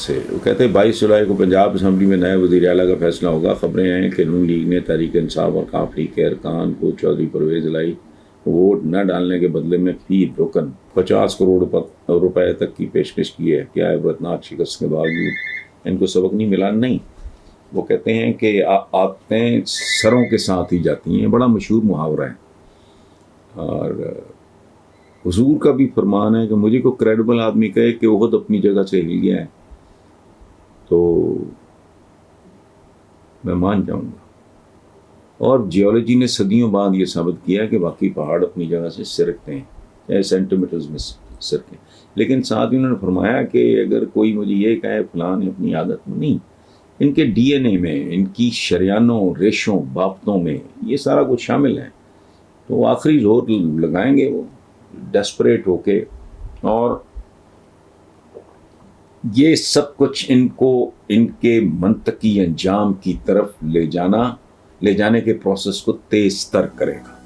से। वो कहते हैं 22 जुलाई को पंजाब असम्बली में नए वज़ीर आला का फैसला होगा। खबरें हैं कि नून लीग ने तहरीक इंसाफ और काफ लीग के अरकान को चौधरी परवेज़ इलाही वोट न डालने के बदले में फी रुकन 50 करोड़ रुपए तक की पेशकश की है। क्या इबरतनाक शिकस्त के बावजूद इनको सबक नहीं मिला? नहीं। वो कहते हैं कि आदतें सरों के साथ ही जाती हैं, बड़ा मशहूर मुहावरा है। और हुजूर का भी फरमान है कि मुझे कोई क्रेडिबल आदमी कहे कि उहद अपनी जगह से हिल गया है तो मैं मान जाऊंगा। और जियोलॉजी ने सदियों बाद ये साबित किया कि बाकी पहाड़ अपनी जगह से सिरकते हैं, चाहे सेंटीमीटर्स में सिरकें। लेकिन साथ ही उन्होंने फरमाया कि अगर कोई मुझे ये कहे फलान अपनी आदत में नहीं, इनके डीएनए में, इनकी शरियानों, रेशों, बापतों में ये सारा कुछ शामिल है। तो आखिरी जोर लगाएंगे वो डेस्परेट होके, और ये सब कुछ इनको इनके मंतकी अंजाम की तरफ ले जाने के प्रोसेस को तेज तर करेगा।